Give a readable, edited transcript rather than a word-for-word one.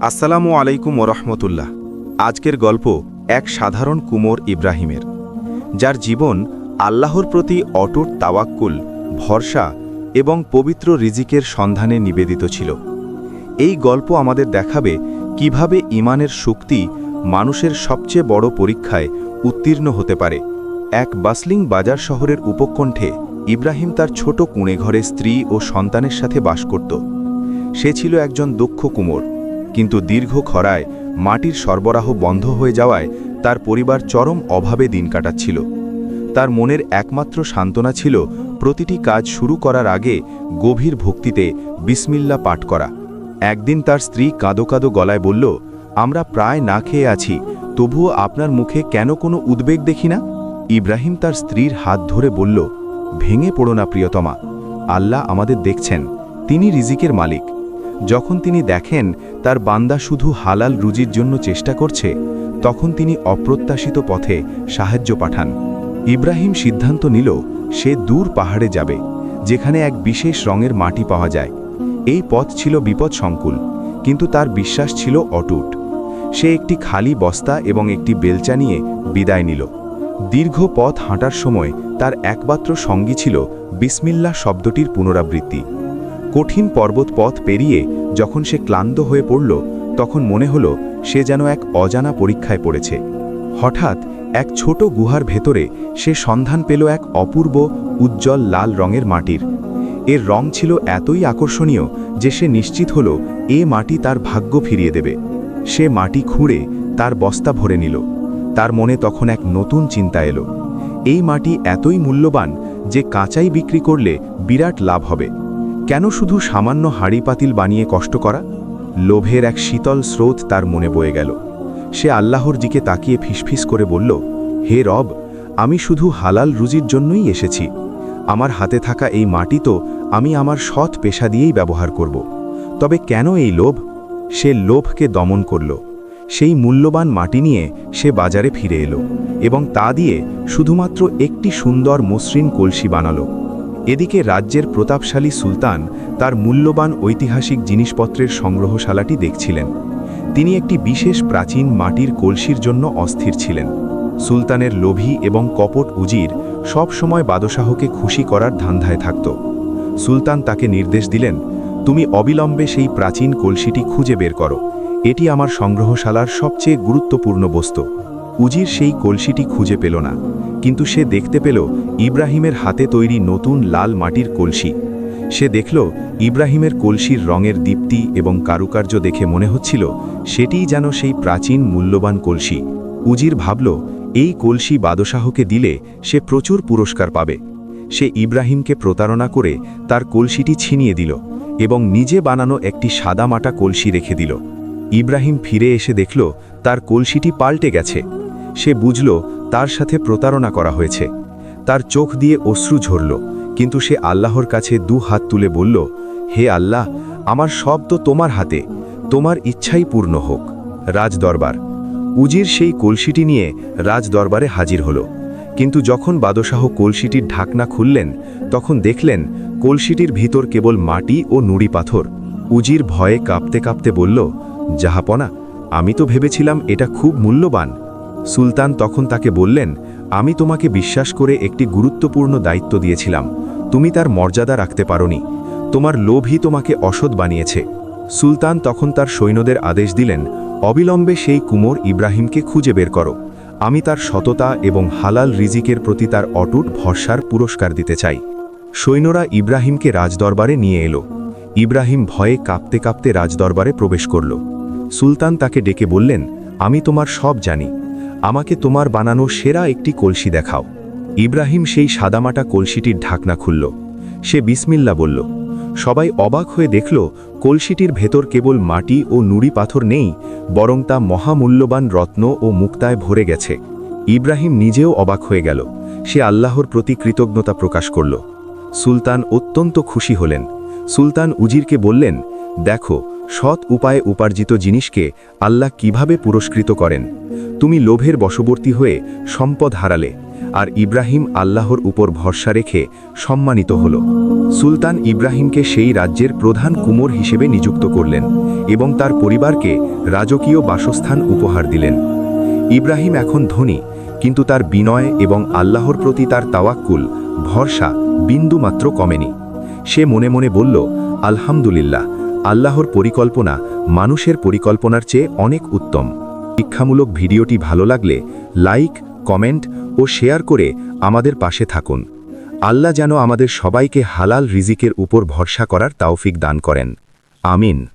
আসসালামু আলাইকুম ওরহমতুল্লাহ। আজকের গল্প এক সাধারণ কুমোর ইব্রাহিমের, যার জীবন আল্লাহর প্রতি অটুট তাওয়াক্কুল, ভরসা এবং পবিত্র রিজিকের সন্ধানে নিবেদিত ছিল। এই গল্প আমাদের দেখাবে কিভাবে ঈমানের শক্তি মানুষের সবচেয়ে বড় পরীক্ষায় উত্তীর্ণ হতে পারে। এক বাসলিং বাজার শহরের উপকণ্ঠে ইব্রাহিম তার ছোট কুঁড়েঘরে স্ত্রী ও সন্তানের সাথে বাস করত। সে ছিল একজন দক্ষ কুমোর, কিন্তু দীর্ঘ খরায় মাটির সরবরাহ বন্ধ হয়ে যাওয়ায় তার পরিবার চরম অভাবে দিন কাটাচ্ছিল। তার মনের একমাত্র সান্ত্বনা ছিল প্রতিটি কাজ শুরু করার আগে গভীর ভক্তিতে বিসমিল্লাহ পাঠ করা। একদিন তার স্ত্রী কাঁদো কাঁদো গলায় বলল, আমরা প্রায় না খেয়ে আছি, তবুও আপনার মুখে কেন কোনো উদ্বেগ দেখি না? ইব্রাহিম তার স্ত্রীর হাত ধরে বলল, ভেঙে পড়ো না প্রিয়তমা, আল্লাহ আমাদের দেখছেন, তিনি রিজিকের মালিক। যখন তিনি দেখেন তার বান্দা শুধু হালাল রুজির জন্য চেষ্টা করছে, তখন তিনি অপ্রত্যাশিত পথে সাহায্য পাঠান। ইব্রাহিম সিদ্ধান্ত নিল সে দূর পাহাড়ে যাবে, যেখানে এক বিশেষ রঙের মাটি পাওয়া যায়। এই পথ ছিল বিপদসংকুল, কিন্তু তার বিশ্বাস ছিল অটুট। সে একটি খালি বস্তা এবং একটি বেলচা নিয়ে বিদায় নিল। দীর্ঘ পথ হাঁটার সময় তার একমাত্র সঙ্গী ছিল বিসমিল্লাহ শব্দটির পুনরাবৃত্তি। কঠিন পর্বত পথ পেরিয়ে যখন সে ক্লান্ত হয়ে পড়ল, তখন মনে হলো সে যেন এক অজানা পরীক্ষায় পড়েছে। হঠাৎ এক ছোট গুহার ভেতরে সে সন্ধান পেল এক অপূর্ব উজ্জ্বল লাল রঙের মাটির। এর রং ছিল এতই আকর্ষণীয় যে সে নিশ্চিত হল এ মাটি তার ভাগ্য ফিরিয়ে দেবে। সে মাটি খুঁড়ে তার বস্তা ভরে নিল। তার মনে তখন এক নতুন চিন্তা এলো। এই মাটি এতই মূল্যবান যে কাঁচাই বিক্রি করলে বিরাট লাভ হবে। কেন শুধু সামান্য হাঁড়ি পাতিল বানিয়ে কষ্ট করা? লোভের এক শীতল স্রোত তার মনে বয়ে গেল। সে আল্লাহর দিকে তাকিয়ে ফিসফিস করে বলল, হে রব, আমি শুধু হালাল রুজির জন্যই এসেছি। আমার হাতে থাকা এই মাটি তো আমি আমার সৎ পেশা দিয়েই ব্যবহার করব। তবে কেন এই লোভ? সে লোভকে দমন করল। সেই মূল্যবান মাটি নিয়ে সে বাজারে ফিরে এলো এবং তা দিয়ে শুধুমাত্র একটি সুন্দর মসৃণ কলসি বানালো। এদিকে রাজ্যের প্রতাপশালী সুলতান তার মূল্যবান ঐতিহাসিক জিনিসপত্রের সংগ্রহশালাটি দেখছিলেন। তিনি একটি বিশেষ প্রাচীন মাটির কলসির জন্য অস্থির ছিলেন। সুলতানের লোভী এবং কপট উজির সব সময় বাদশাহকে খুশি করার ধান্ধায় থাকত। সুলতান তাকে নির্দেশ দিলেন, তুমি অবিলম্বে সেই প্রাচীন কলসিটি খুঁজে বের করো, এটি আমার সংগ্রহশালার সবচেয়ে গুরুত্বপূর্ণ বস্তু। উজির সেই কলসিটি খুঁজে পেল না, কিন্তু সে দেখতে পেল ইব্রাহিমের হাতে তৈরি নতুন লাল মাটির কলসি। সে দেখল ইব্রাহিমের কলসির রঙের দীপ্তি এবং কারুকার্য দেখে মনে হচ্ছিল সেটিই যেন সেই প্রাচীন মূল্যবান কলসি। উজির ভাবল, এই কলসি বাদশাহকে দিলে সে প্রচুর পুরস্কার পাবে। সে ইব্রাহিমকে প্রতারণা করে তার কলসিটি ছিনিয়ে দিল এবং নিজে বানানো একটি সাদামাটা কলসি রেখে দিল। ইব্রাহিম ফিরে এসে দেখল তার কলসিটি পাল্টে গেছে। সে বুঝল তার সাথে প্রতারণা করা হয়েছে। তার চোখ দিয়ে অশ্রু ঝরল, কিন্তু সে আল্লাহর কাছে দু হাত তুলে বলল, হে আল্লাহ, আমার সব তো তোমার হাতে, তোমার ইচ্ছাই পূর্ণ হোক। রাজদরবার। উজির সেই কলসিটি নিয়ে রাজদরবারে হাজির হল, কিন্তু যখন বাদশাহ কলসিটির ঢাকনা খুললেন, তখন দেখলেন কলসিটির ভিতর কেবল মাটি ও নুড়ি পাথর। উজির ভয়ে কাঁপতে কাঁপতে বলল, জাহাপনা, আমি তো ভেবেছিলাম এটা খুব মূল্যবান। সুলতান তখন তাকে বললেন, আমি তোমাকে বিশ্বাস করে একটি গুরুত্বপূর্ণ দায়িত্ব দিয়েছিলাম, তুমি তার মর্যাদা রাখতে পারোনি। তোমার লোভই তোমাকে অসৎ বানিয়েছে। সুলতান তখন তার সৈন্যদের আদেশ দিলেন, অবিলম্বে সেই কুমোর ইব্রাহিমকে খুঁজে বের করো। আমি তার সততা এবং হালাল রিজিকের প্রতি তার অটুট ভরসার পুরস্কার দিতে চাই। সৈন্যরা ইব্রাহিমকে রাজদরবারে নিয়ে এলো। ইব্রাহিম ভয়ে কাঁপতে কাঁপতে রাজদরবারে প্রবেশ করল। সুলতান তাকে ডেকে বললেন, আমি তোমার সব জানি, আমাকে তোমার বানানো সেরা একটি কলসি দেখাও। ইব্রাহিম সেই সাদামাটা কলসিটির ঢাকনা খুলল। সে বিসমিল্লাহ বলল। সবাই অবাক হয়ে দেখল কলসিটির ভেতর কেবল মাটি ও নুড়ি পাথর নেই, বরং তা মহামূল্যবান রত্ন ও মুক্তায় ভরে গেছে। ইব্রাহিম নিজেও অবাক হয়ে গেল। সে আল্লাহর প্রতি কৃতজ্ঞতা প্রকাশ করল। সুলতান অত্যন্ত খুশি হলেন। সুলতান উজিরকে বললেন, দেখো, সৎ উপায়ে উপার্জিত জিনিসকে আল্লাহ কিভাবে পুরস্কৃত করেন। তুমি লোভের বশবর্তী হয়ে সম্পদ হারালে, আর ইব্রাহিম আল্লাহর উপর ভরসা রেখে সম্মানিত হল। সুলতান ইব্রাহিমকে সেই রাজ্যের প্রধান কুমোর হিসেবে নিযুক্ত করলেন এবং তার পরিবারকে রাজকীয় বাসস্থান উপহার দিলেন। ইব্রাহিম এখন ধনী, কিন্তু তার বিনয় এবং আল্লাহর প্রতি তার তাওয়াক্কুল, ভরসা বিন্দুমাত্র কমেনি। সে মনে মনে বলল, আলহামদুলিল্লাহ, আল্লাহর পরিকল্পনা মানুষের পরিকল্পনার চেয়ে অনেক উত্তম। শিক্ষামূলক ভিডিওটি ভালো লাগলে লাইক, কমেন্ট ও শেয়ার করে আমাদের পাশে থাকুন। আল্লাহ যেন আমাদের সবাইকে হালাল রিজিকের উপর ভরসা করার তাওফিক দান করেন। আমিন।